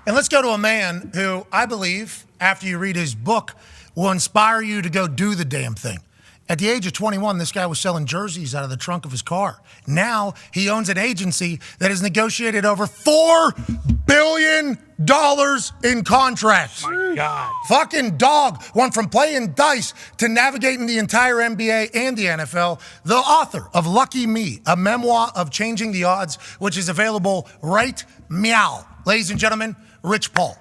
And let's go to a man who I believe, after you read his book, will inspire you to go do the damn thing. At the age of 21, this guy was selling jerseys out of the trunk of his car. Now he owns an agency that has negotiated over $4 billion in contracts. Oh my God. Fucking dog went from playing dice to navigating the entire NBA and the NFL. The author of Lucky Me, a memoir of changing the odds, which is available right meow. Ladies and gentlemen, Rich Paul.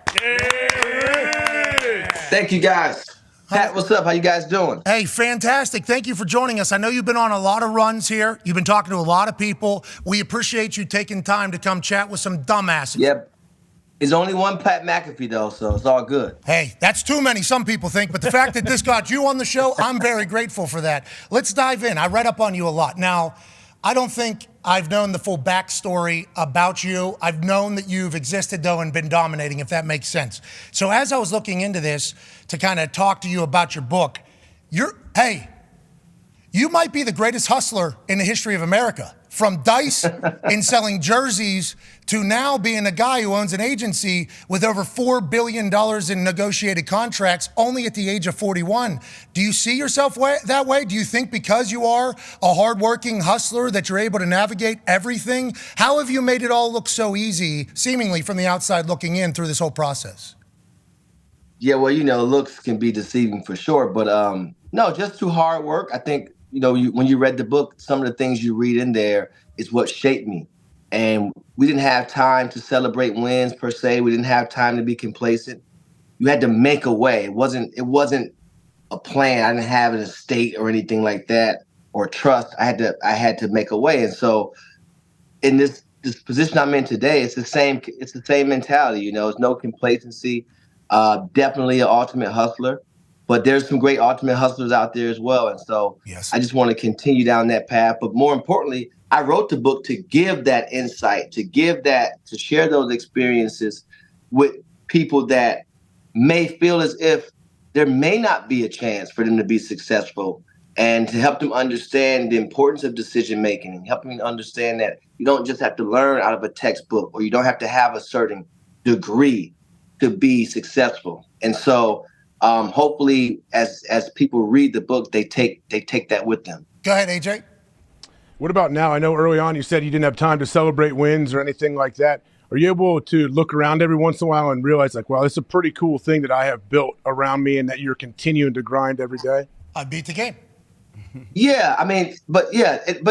Thank you, guys. Pat, what's up? How you guys doing? Hey, fantastic. Thank you for joining us. I know you've been on a lot of runs here. You've been talking to a lot of people. We appreciate you taking time to come chat with some dumbasses. Yep. There's only one Pat McAfee, though, so it's all good. Hey, that's too many, some people think, but the fact that this got you on the show, I'm very grateful for that. Let's dive in. I read up on you a lot. Now, I don't think I've known the full backstory about you. I've known that you've existed, though, and been dominating, if that makes sense. So as I was looking into this to kind of talk to you about your book, you might be the greatest hustler in the history of America. From dice and selling jerseys to now being a guy who owns an agency with over $4 billion in negotiated contracts only at the age of 41. Do you see yourself that way? Do you think because you are a hardworking hustler that you're able to navigate everything? How have you made it all look so easy, seemingly from the outside looking in through this whole process? Yeah, well, looks can be deceiving for sure, but no, just through hard work. I think, when you read the book, some of the things you read in there is what shaped me. And we didn't have time to celebrate wins per se. We didn't have time to be complacent. You had to make a way. It wasn't a plan. I didn't have an estate or anything like that or trust. I had to make a way. And so in this position I'm in today, it's the same mentality, it's no complacency. Definitely an ultimate hustler. But there's some great ultimate hustlers out there as well. And so yes. I just want to continue down that path. But more importantly, I wrote the book to give that insight, to share those experiences with people that may feel as if there may not be a chance for them to be successful, and to help them understand the importance of decision making and help them understand that you don't just have to learn out of a textbook, or you don't have to have a certain degree to be successful. And so hopefully, as people read the book, they take that with them. Go ahead, AJ. What about now? I know early on you said you didn't have time to celebrate wins or anything like that. Are you able to look around every once in a while and realize, like, wow, it's a pretty cool thing that I have built around me and that you're continuing to grind every day? I beat the game. Yeah, but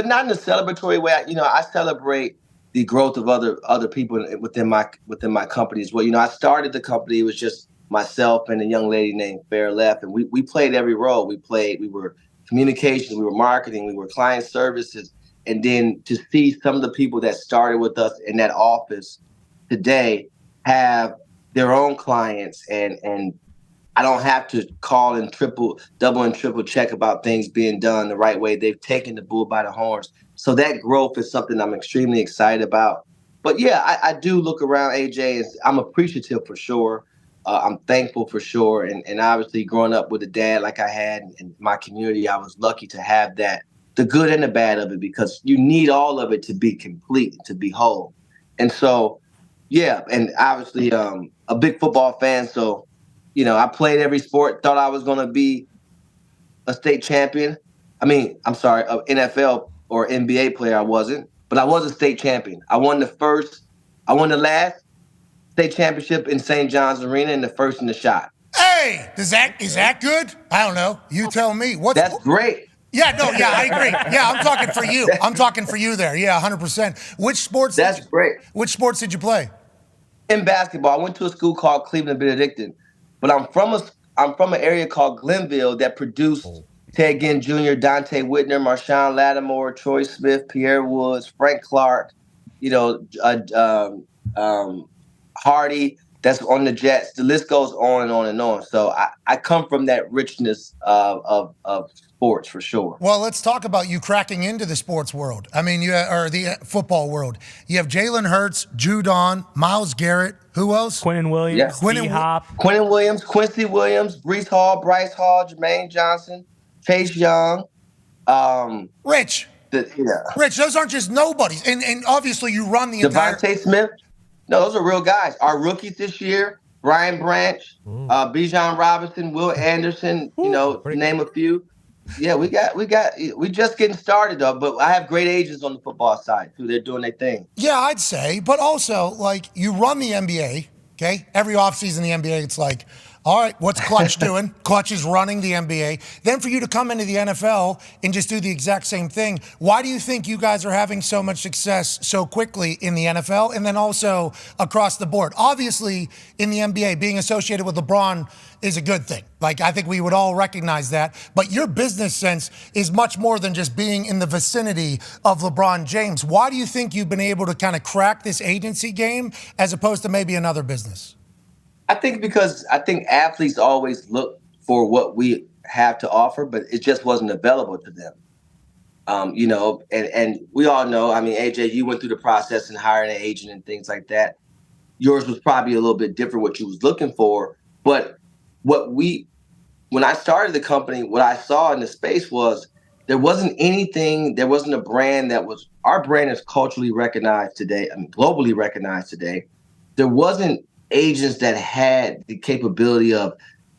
not in a celebratory way. I celebrate the growth of other people within my company as well. I started the company. It was just myself and a young lady named Fair Left, and we played every role. We were communications, we were marketing, we were client services. And then to see some of the people that started with us in that office today have their own clients, and I don't have to call and double and triple check about things being done the right way. They've taken the bull by the horns. So that growth is something I'm extremely excited about. But yeah, I do look around, AJ, and I'm appreciative for sure. I'm thankful for sure. And obviously growing up with a dad like I had in my community, I was lucky to have that, the good and the bad of it, because you need all of it to be complete, to be whole. And so, yeah, and obviously a big football fan. So, I played every sport, thought I was going to be a state champion. I'm sorry, an NFL or NBA player. I wasn't, but I was a state champion. I won the last state championship in St. John's Arena, and the first in the shot. Hey, is that good? I don't know. You tell me. That's great. Yeah, I agree. Yeah, I'm talking for you. I'm talking for you there. Yeah, 100%. Which sports? That's great. Which sports did you play? In basketball, I went to a school called Cleveland Benedictine, but I'm from an area called Glenville that produced Ted Ginn Jr., Dante Whitner, Marshawn Lattimore, Troy Smith, Pierre Woods, Frank Clark, Hardy, that's on the Jets. The list goes on and on and on. So I come from that richness of sports for sure. Well, let's talk about you cracking into the sports world. Or the football world. You have Jalen Hurts, Dahn, Myles Garrett. Who else? Quinnen Williams, D-Hop. Quinnen Williams, Quincy Williams, Breece Hall, Bryce Hall, Jermaine Johnson, Chase Young. Rich. Rich, those aren't just nobodies. And obviously you run the entire... Devontae Smith. No, those are real guys. Our rookies this year, Brian Branch, Bijan Robinson, Will Anderson, to name a few. Yeah, we just getting started though, but I have great agents on the football side too. They're doing their thing. Yeah, I'd say, but also like you run the NBA, okay? Every offseason in the NBA, it's like, all right, what's Clutch doing? Clutch is running the NBA. Then for you to come into the NFL and just do the exact same thing, why do you think you guys are having so much success so quickly in the NFL and then also across the board? Obviously, in the NBA, being associated with LeBron is a good thing. Like, I think we would all recognize that. But your business sense is much more than just being in the vicinity of LeBron James. Why do you think you've been able to kind of crack this agency game as opposed to maybe another business? I think because I think athletes always look for what we have to offer, but it just wasn't available to them. And we all know, I mean, AJ, you went through the process and hiring an agent and things like that. Yours was probably a little bit different what you was looking for. But when I started the company, what I saw in the space was there wasn't a brand our brand is culturally recognized today, I mean, globally recognized today. There wasn't agents that had the capability of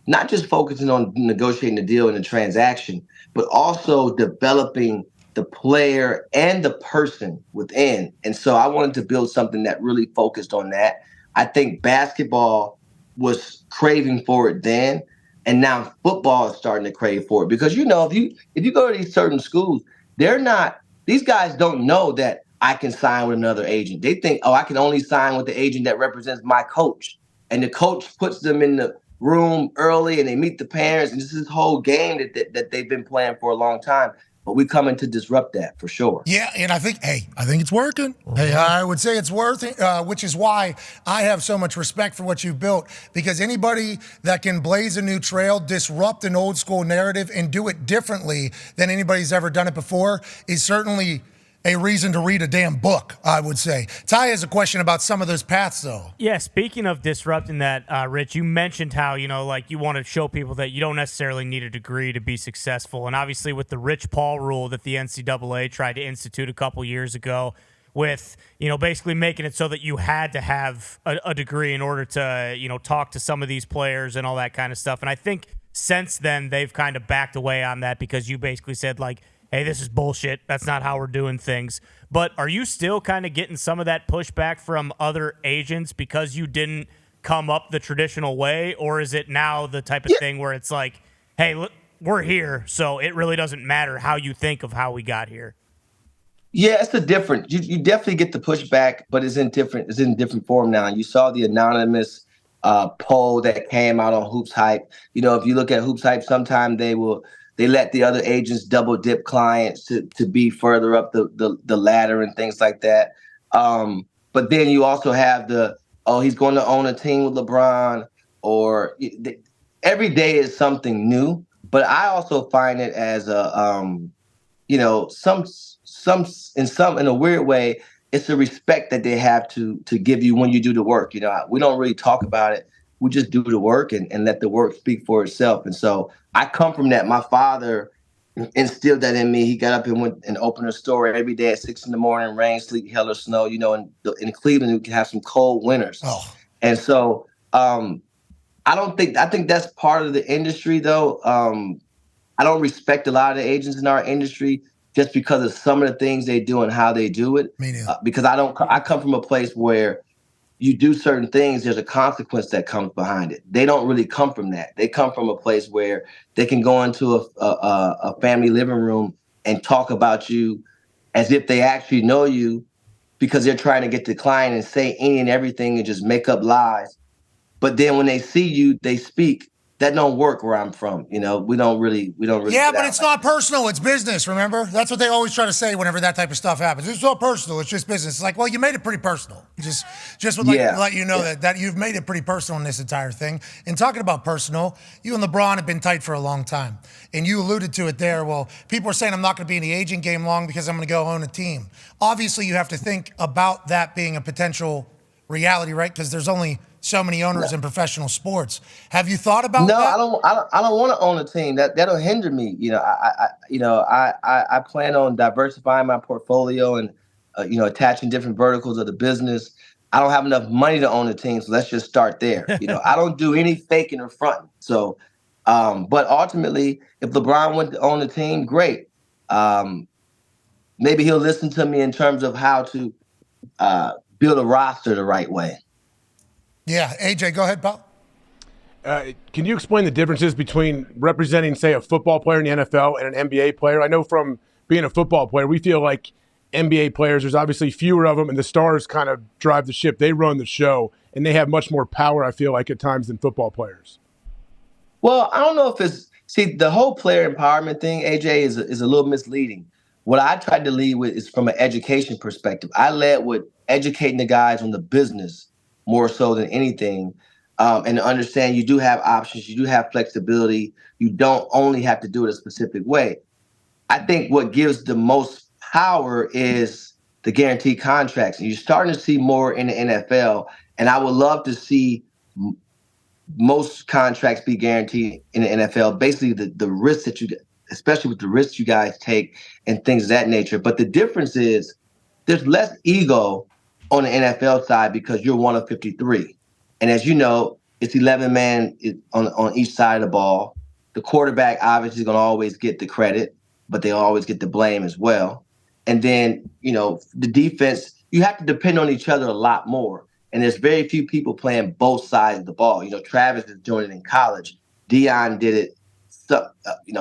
not just focusing on negotiating the deal and the transaction, but also developing the player and the person within. And so I wanted to build something that really focused on that. I think basketball was craving for it then, and now football is starting to crave for it. Because if you go to these certain schools, these guys don't know that I can sign with another agent. They think, I can only sign with the agent that represents my coach. And the coach puts them in the room early and they meet the parents. And this is this whole game that they've been playing for a long time. But we coming to disrupt that for sure. Yeah, and I think it's working. Hey, I would say it's working, which is why I have so much respect for what you've built, because anybody that can blaze a new trail, disrupt an old school narrative, and do it differently than anybody's ever done it before is certainly a reason to read a damn book, I would say. Ty has a question about some of those paths, though. Yeah, speaking of disrupting that, Rich, you mentioned how, you want to show people that you don't necessarily need a degree to be successful. And obviously with the Rich Paul rule that the NCAA tried to institute a couple years ago with, basically making it so that you had to have a degree in order to, talk to some of these players and all that kind of stuff. And I think since then they've kind of backed away on that because you basically said, hey, this is bullshit. That's not how we're doing things. But are you still kind of getting some of that pushback from other agents because you didn't come up the traditional way? Or is it now the type of thing where it's like, hey, look, we're here, so it really doesn't matter how you think of how we got here? Yeah, it's a different. You definitely get the pushback, but it's in different form now. And you saw the anonymous poll that came out on Hoops Hype. If you look at Hoops Hype, sometimes they let the other agents double dip clients to be further up the ladder and things like that. But then you also have he's going to own a team with LeBron, or every day is something new. But I also find it as in a weird way, it's a respect that they have to give you when you do the work. We don't really talk about it. We just do the work and let the work speak for itself. And so I come from that. My father instilled that in me. He got up and went and opened a store every day at 6 a.m, rain, sleet, hail, or snow. In Cleveland, we can have some cold winters. Oh. And so I think that's part of the industry, though. I don't respect a lot of the agents in our industry just because of some of the things they do and how they do it. Me neither. Because I come from a place where you do certain things, there's a consequence that comes behind it. They don't really come from that. They come from a place where they can go into a family living room and talk about you as if they actually know you, because they're trying to get the client and say any and everything and just make up lies. But then when they see you, they speak. That don't work where I'm from. We don't really. Yeah, but it's not personal. It's business. Remember, that's what they always try to say whenever that type of stuff happens. It's not personal. It's just business. It's like, well, you made it pretty personal. Just would let you know that you've made it pretty personal in this entire thing. And talking about personal, you and LeBron have been tight for a long time, and you alluded to it there. Well, people are saying I'm not going to be in the agent game long because I'm going to go own a team. Obviously, you have to think about that being a potential reality, right? Because there's only so many owners in professional sports. Have you thought about that? No, I don't want to own a team. That'll hinder me. I plan on diversifying my portfolio and attaching different verticals of the business. I don't have enough money to own a team, so let's just start there. I don't do any faking or fronting. So, but ultimately, if LeBron went to own a team, great. Maybe he'll listen to me in terms of how to build a roster the right way. Yeah, AJ, go ahead, pal. Can you explain the differences between representing, say, a football player in the NFL and an NBA player? I know from being a football player, we feel like NBA players, there's obviously fewer of them, and the stars kind of drive the ship. They run the show, and they have much more power, I feel like, at times than football players. Well, I don't know if the whole player empowerment thing, AJ, is a little misleading. What I tried to lead with is from an education perspective. I led with educating the guys on the business more so than anything, and to understand you do have options, you do have flexibility, you don't only have to do it a specific way. I think what gives the most power is the guaranteed contracts. And you're starting to see more in the NFL, and I would love to see most contracts be guaranteed in the NFL. Basically, the risks that you get, especially with the risks you guys take and things of that nature. But the difference is there's less ego on the NFL side because you're one of 53. And as you know, it's 11 man on each side of the ball. The quarterback obviously is going to always get the credit, but they always get the blame as well. And then, the defense, you have to depend on each other a lot more. And there's very few people playing both sides of the ball. Travis is doing it in college. Dahn did it.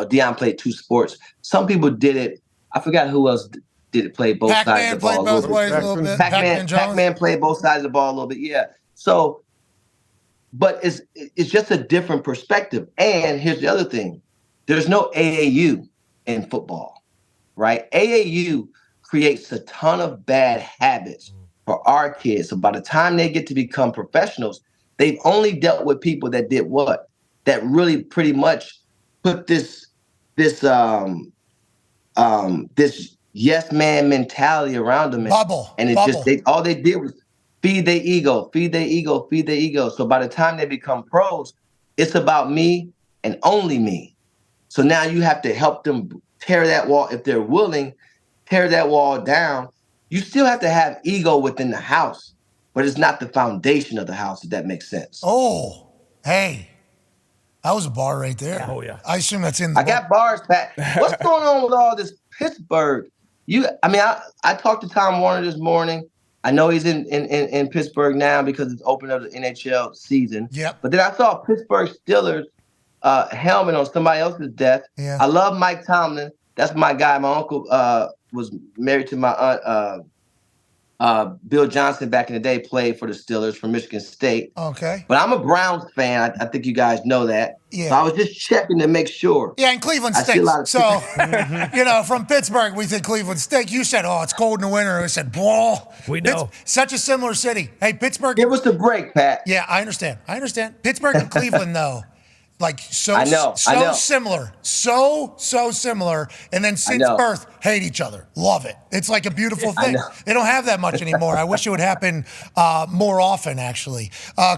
Dahn played two sports. Some people did it. I forgot who else did it play both sides of the ball. Pac-Man played both ways a little bit. Pac-Man played both sides of the ball a little bit, yeah. So, but it's just a different perspective. And here's the other thing. There's no AAU in football, right? AAU creates a ton of bad habits for our kids. So by the time they get to become professionals, they've only dealt with people that did what? That really pretty much put this yes man mentality around them. Bubble. And all they did was feed their ego. So by the time they become pros, it's about me and only me. So now you have to help them tear that wall, if they're willing, tear that wall down. You still have to have ego within the house, but it's not the foundation of the house, if that makes sense. Oh, hey. That was a bar right there. Oh, yeah. I assume that's in the I got bars, Pat. What's going on with all this Pittsburgh? I talked to Tom Warner this morning. I know he's in Pittsburgh now because it's opening up the NHL season. Yep. But then I saw Pittsburgh Steelers helmet on somebody else's desk. Yeah. I love Mike Tomlin. That's my guy. My uncle was married to my aunt. Bill Johnson back in the day played for the Steelers from Michigan State. Okay. But I'm a Browns fan. I think you guys know that. Yeah. So I was just checking to make sure. Yeah, and Cleveland stinks. So, from Pittsburgh, we think Cleveland stink. You said, it's cold in the winter. I said, ball. We know. Such a similar city. Hey, Pittsburgh. Give us the break, Pat. Yeah, I understand. Pittsburgh and Cleveland, though. I know. Similar. So similar. And then since birth, hate each other. Love it. It's like a beautiful thing. They don't have that much anymore. I wish it would happen more often, actually.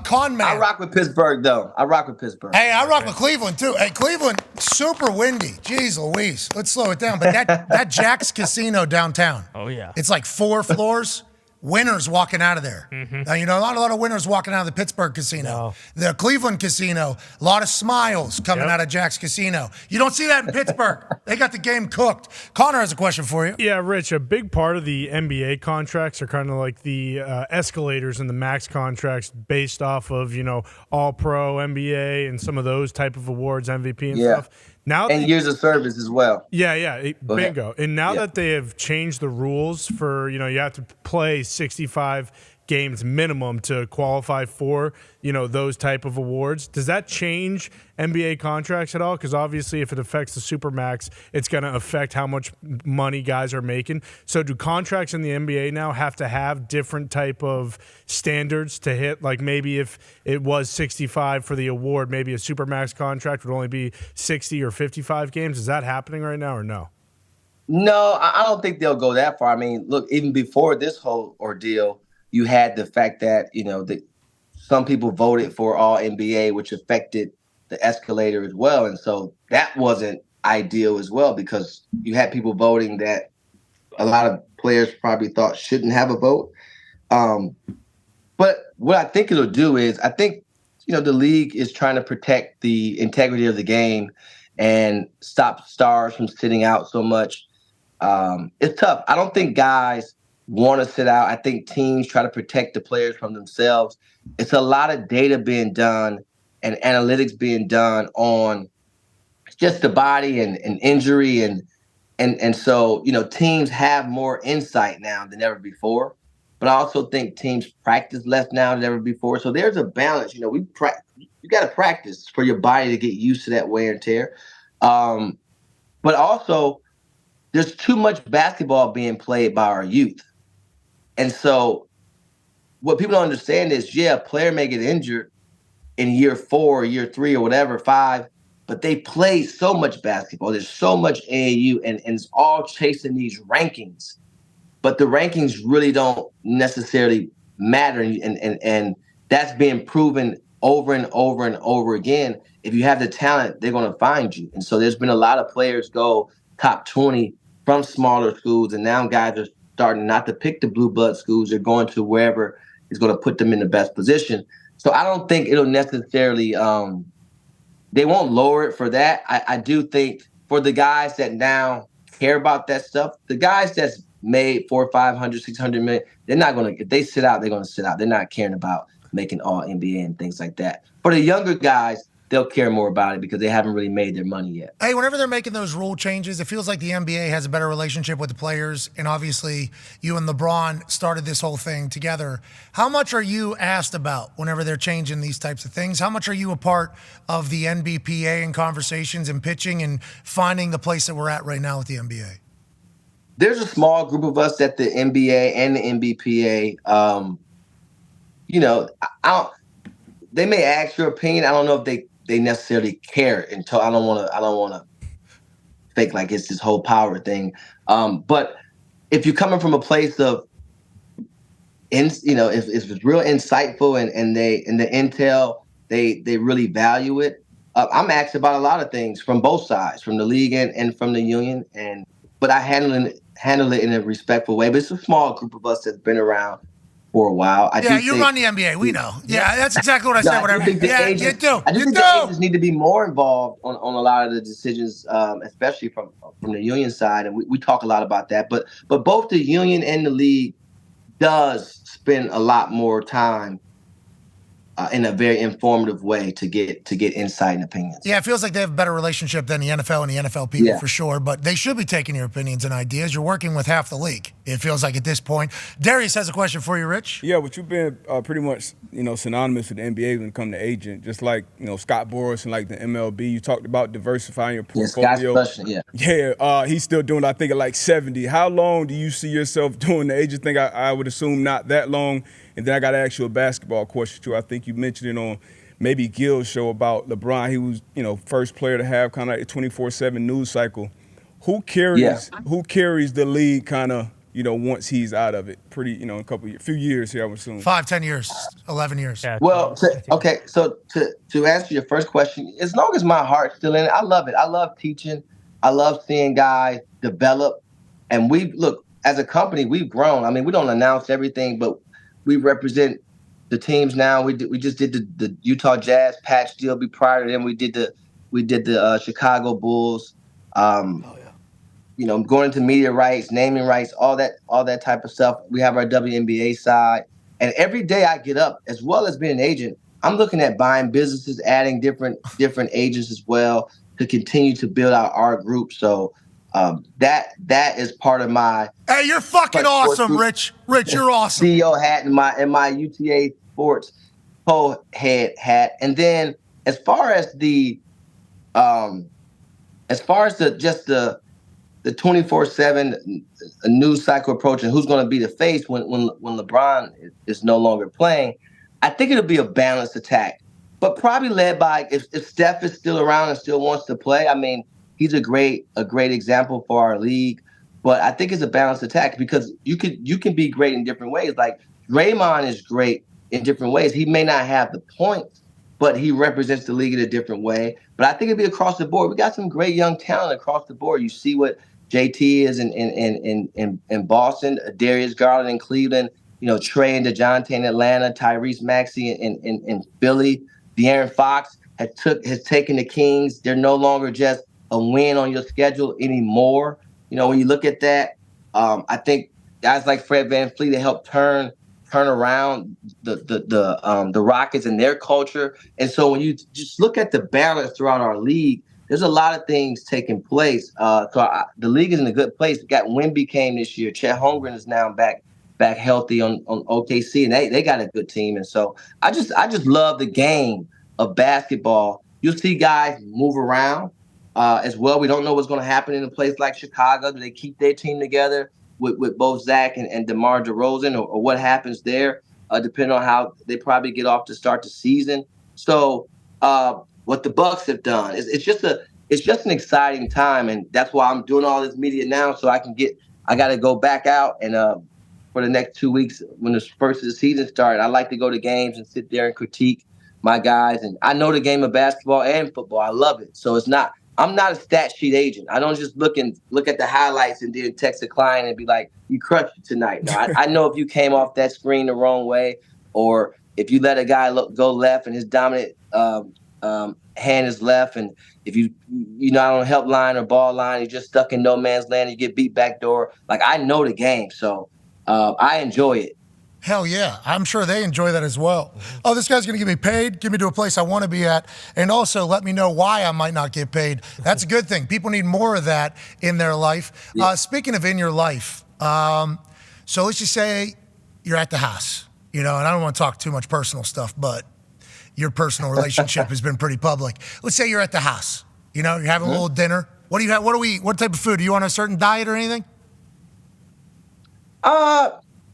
Con man. I rock with Pittsburgh, though. Hey, I rock with Cleveland, too. Hey, Cleveland, super windy. Jeez Louise. Let's slow it down. But that Jack's Casino downtown. Oh, yeah. It's like 4 floors. Winners walking out of there. Mm-hmm. Now, not a lot of winners walking out of the Pittsburgh casino. No. The Cleveland casino, a lot of smiles coming out of Jack's Casino. You don't see that in Pittsburgh. They got the game cooked. Connor has a question for you. Yeah, Rich, a big part of the NBA contracts are kind of like the escalators and the max contracts based off of, All-Pro, NBA, and some of those type of awards, MVP and stuff. And years of service as well. Yeah, bingo. And now that they have changed the rules for, you have to play 65 games minimum to qualify for, those type of awards. Does that change NBA contracts at all? Because obviously if it affects the Supermax, it's going to affect how much money guys are making. So do contracts in the NBA now have to have different type of standards to hit? Like maybe if it was 65 for the award, maybe a Supermax contract would only be 60 or 55 games. Is that happening right now or no? No, I don't think they'll go that far. I mean, look, even before this whole ordeal, you had the fact that, some people voted for all NBA, which affected the escalator as well. And so that wasn't ideal as well, because you had people voting that a lot of players probably thought shouldn't have a vote. But what I think it'll do is, I think, the league is trying to protect the integrity of the game and stop stars from sitting out so much. It's tough. I don't think guys want to sit out. I think teams try to protect the players from themselves. It's a lot of data being done and analytics being done on just the body and injury and so teams have more insight now than ever before. But I also think teams practice less now than ever before. So there's a balance. You got to practice for your body to get used to that wear and tear. But also, there's too much basketball being played by our youth. And so what people don't understand is, a player may get injured in year 4, year 3, or whatever, 5, but they play so much basketball. There's so much AAU, and it's all chasing these rankings. But the rankings really don't necessarily matter, and that's being proven over and over and over again. If you have the talent, they're going to find you. And so there's been a lot of players go top 20 from smaller schools, and now guys are starting not to pick the blue blood schools. They're going to wherever is going to put them in the best position. So I don't think it'll necessarily they won't lower it for that. I do think for the guys that now care about that stuff, the guys that's made 400, 500, 600 million, they're not going to, if they sit out, they're going to sit out. They're not caring about making all NBA and things like that. For the younger guys, they'll care more about it because they haven't really made their money yet. Hey, whenever they're making those rule changes, it feels like the NBA has a better relationship with the players. And obviously, you and LeBron started this whole thing together. How much are you asked about whenever they're changing these types of things? How much are you a part of the NBPA and conversations and pitching and finding the place that we're at right now with the NBA? There's a small group of us at the NBA and the NBPA. They may ask your opinion. I don't know if they necessarily care until I don't want to fake like it's this whole power thing. But if you're coming from a place of, if it's real insightful and the intel, they really value it. I'm asked about a lot of things from both sides, from the league and from the union. But I handle it in a respectful way. But it's a small group of us that's been around for a while. You run the NBA. We know. Yeah, that's exactly what I said. I think the agents need to be more involved on a lot of the decisions, especially from the union side. And we talk a lot about that. But both the union and the league does spend a lot more time in a very informative way to get insight and opinions. Yeah, it feels like they have a better relationship than the NFL and the NFL people for sure, but they should be taking your opinions and ideas. You're working with half the league, it feels like at this point. Darius has a question for you, Rich. Yeah, but you've been pretty much, synonymous with the NBA when it comes to agent, just like, Scott Boras and like the MLB. You talked about diversifying your portfolio. Yeah, he's still doing, I think, at like 70. How long do you see yourself doing the agent thing? I would assume not that long. And then I got to ask you a basketball question, too. I think you mentioned it on maybe Gil's show about LeBron. He was, first player to have kind of like a 24/7 news cycle. Who carries the league kind of, once he's out of it? Pretty, a few years here, I would assume. 5, 10 years, 11 years. Yeah, well, so to answer your first question, as long as my heart's still in it, I love it. I love teaching. I love seeing guys develop. And as a company, we've grown. I mean, we don't announce everything, but we represent the teams now. We just did the Utah Jazz patch deal. Prior to them, we did the Chicago Bulls. Going into media rights, naming rights, all that type of stuff. We have our WNBA side, and every day I get up, as well as being an agent, I'm looking at buying businesses, adding different agents as well to continue to build out our group. So. That is part of my. Hey, you're fucking awesome, Rich. Rich, you're awesome. CEO hat and my UTA Sports co-head hat, and then as far as the 24/7 news cycle approach and who's going to be the face when LeBron is no longer playing, I think it'll be a balanced attack, but probably led by if Steph is still around and still wants to play. I mean. He's a great example for our league, but I think it's a balanced attack because you can be great in different ways. Like Draymond is great in different ways. He may not have the points, but he represents the league in a different way. But I think it'd be across the board. We got some great young talent across the board. You see what JT is in Boston, Darius Garland in Cleveland. Trey and DeJounte in Atlanta, Tyrese Maxey in Philly, De'Aaron Fox has taken the Kings. They're no longer just a win on your schedule anymore. When you look at that, I think guys like Fred VanVleet that helped turn around the Rockets and their culture. And so when you just look at the balance throughout our league, there's a lot of things taking place. The league is in a good place. We got Wemby came this year. Chet Holmgren is now back healthy on OKC, and they got a good team. And so I just love the game of basketball. You'll see guys move around as well. We don't know what's going to happen in a place like Chicago. Do they keep their team together with both Zach and DeMar DeRozan, or what happens there, depending on how they probably get off to start the season. So what the Bucks have done it's just an exciting time, and that's why I'm doing all this media now, so I got to go back out and for the next 2 weeks when the first of the season started, I like to go to games and sit there and critique my guys. And I know the game of basketball and football. I love it. So I'm not a stat sheet agent. I don't just look at the highlights and then text a client and be like, you crushed it tonight. No, I know if you came off that screen the wrong way, or if you let a guy go left and his dominant hand is left, and if you're not on help line or ball line, you're just stuck in no man's land, you get beat back door. Like, I know the game, so I enjoy it. Hell yeah. I'm sure they enjoy that as well. Oh, this guy's going to get me paid, get me to a place I want to be at, and also let me know why I might not get paid. That's a good thing. People need more of that in their life. Yeah. Speaking of in your life, so let's just say you're at the house, and I don't want to talk too much personal stuff, but your personal relationship has been pretty public. Let's say you're at the house, you're having a little dinner. What do you have? What type of food? Are you on a certain diet or anything?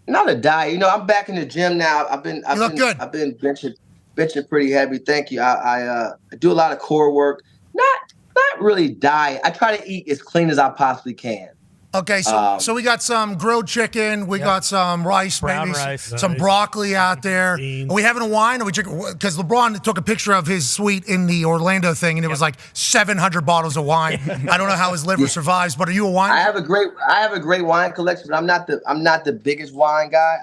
Not a diet. I'm back in the gym now. I've been good. I've been benching pretty heavy. Thank you. I do a lot of core work. Not really diet. I try to eat as clean as I possibly can. Okay, so we got some grilled chicken, we got some rice, brown maybe rice. some broccoli out there. Are we having a wine? Or we drinking? Because LeBron took a picture of his suite in the Orlando thing, and it was like 700 bottles of wine. I don't know how his liver survives, but are you a wine? I have a great wine collection, but I'm not the biggest wine guy.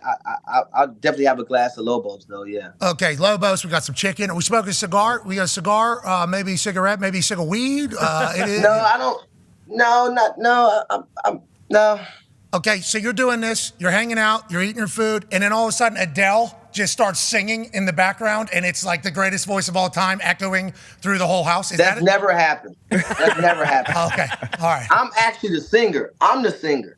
I'll definitely have a glass of Lobos though. Yeah. Okay, Lobos. We got some chicken. Are we smoking a cigar? We got a cigar, maybe a cigarette, maybe a cig of weed. No, I don't. No. Okay, so you're doing this, you're hanging out, you're eating your food, and then all of a sudden Adele just starts singing in the background, and it's like the greatest voice of all time echoing through the whole house. That's never happened. That's never happened. Okay, all right. I'm actually the singer. I'm the singer.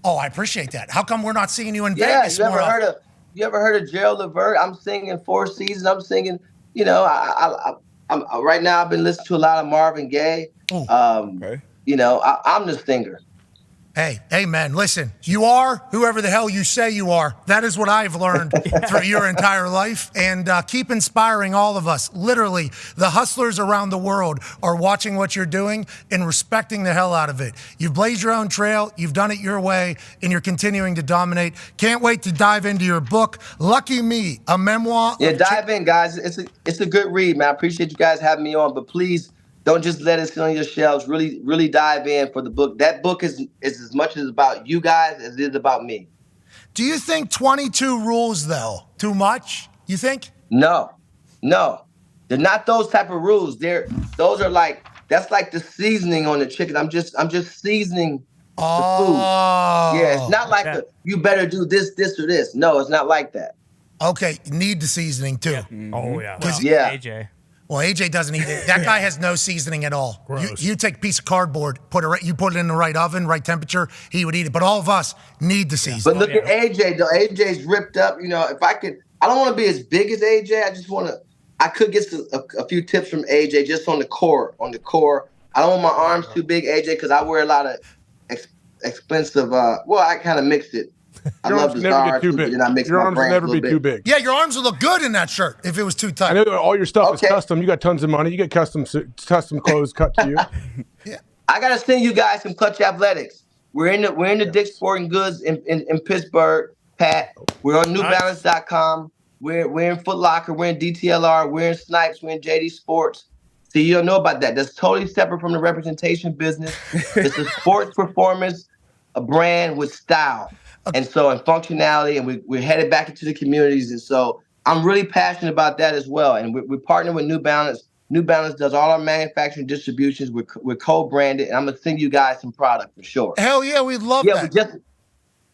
Oh, I appreciate that. How come we're not seeing you in Vegas? You ever heard of Gerald Levert? I'm singing Four Seasons. I'm singing, I'm right now I've been listening to a lot of Marvin Gaye. Okay. I'm the singer. Hey, man, listen, you are whoever the hell you say you are. That is what I've learned through your entire life. And keep inspiring all of us. Literally, the hustlers around the world are watching what you're doing and respecting the hell out of it. You've blazed your own trail, you've done it your way, and you're continuing to dominate. Can't wait to dive into your book, Lucky Me, a memoir. Yeah, dive in, guys. It's a good read, man. I appreciate you guys having me on, but please, don't just let it sit on your shelves. Really, really dive in for the book. That book is as much as about you guys as it is about me. Do you think 22 rules, though, too much? You think? No. They're not those type of rules. That's like the seasoning on the chicken. I'm just seasoning the food. Yeah, it's not like you better do this, or this. No, it's not like that. Okay, need the seasoning too. Yeah. Oh yeah. Well, yeah. AJ. Well, AJ doesn't eat it. That guy has no seasoning at all. You take a piece of cardboard, you put it in the right oven, right temperature, he would eat it. But all of us need the seasoning. But look at AJ, though. AJ's ripped up. If I don't want to be as big as AJ. I could get a few tips from AJ just on the core. I don't want my arms too big, AJ, because I wear a lot of expensive. I kind of mixed it. I love the stars, and I mix your my arms will never be too big. Yeah, your arms would look good in that shirt if it was too tight. I know all your stuff is custom. You got tons of money. You get custom clothes cut to you. Yeah, I gotta send you guys some Clutch Athletics. We're in the Dick's Sporting Goods in Pittsburgh, Pat. We're on NewBalance.com. We're in Foot Locker. We're in DTLR. We're in Snipes. We're in JD Sports. See, you don't know about that. That's totally separate from the representation business. It's a sports performance, a brand with style. and functionality, and we're headed back into the communities. And so I'm really passionate about that as well. And we're partnering with New Balance. New Balance does all our manufacturing distributions. We're co-branded, and I'm gonna send you guys some product for sure. Hell yeah, we'd love that.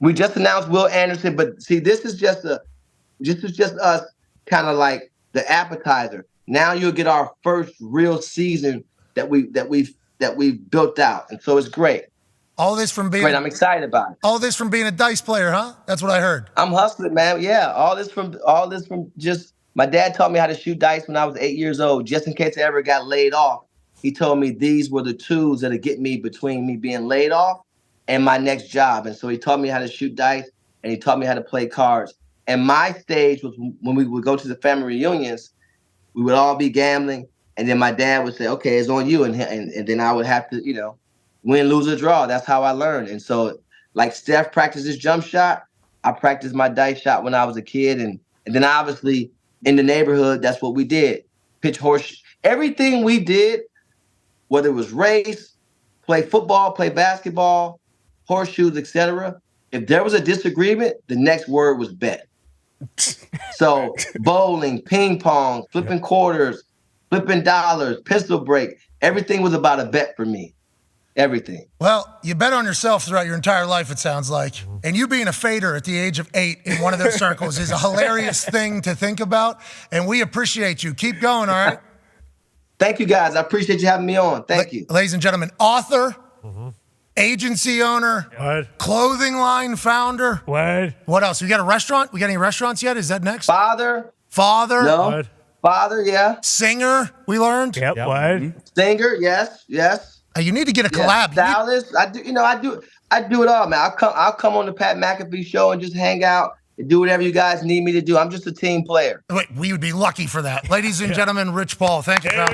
We just announced Will Anderson, but see, this is just us kind of like the appetizer. Now you'll get our first real season that we've built out, and so it's great. All this from being great. I'm excited about it. All this from being a dice player, huh? That's what I heard. I'm hustling, man. Yeah, all this from just my dad taught me how to shoot dice when I was 8 years old. Just in case I ever got laid off, he told me these were the tools that'll get me between me being laid off and my next job. And so he taught me how to shoot dice, and he taught me how to play cards. And my stage was when we would go to the family reunions, we would all be gambling, and then my dad would say, "Okay, it's on you," and then I would have to, win, lose, or draw. That's how I learned. And so, like Steph practices jump shot, I practiced my dice shot when I was a kid, and then obviously in the neighborhood, that's what we did. Pitch horse, everything we did, whether it was race, play football, play basketball, horseshoes, etc. If there was a disagreement, the next word was bet. So bowling, ping pong, flipping quarters, flipping dollars, pistol break, everything was about a bet for me. Everything. Well, you bet on yourself throughout your entire life, it sounds like. And you being a fader at the age of 8 in one of those circles is a hilarious thing to think about. And we appreciate you. Keep going, all right? Thank you, guys. I appreciate you having me on. Thank you. Ladies and gentlemen, author, agency owner, clothing line founder. What else? We got a restaurant? We got any restaurants yet? Is that next? Father. No. Father, yeah. Singer, we learned. Singer, yes. You need to get a collab. Stylist. I do it all, man. I'll come on the Pat McAfee Show and just hang out and do whatever you guys need me to do. I'm just a team player. Wait, we would be lucky for that. Ladies and gentlemen, Rich Paul, thank you, pal.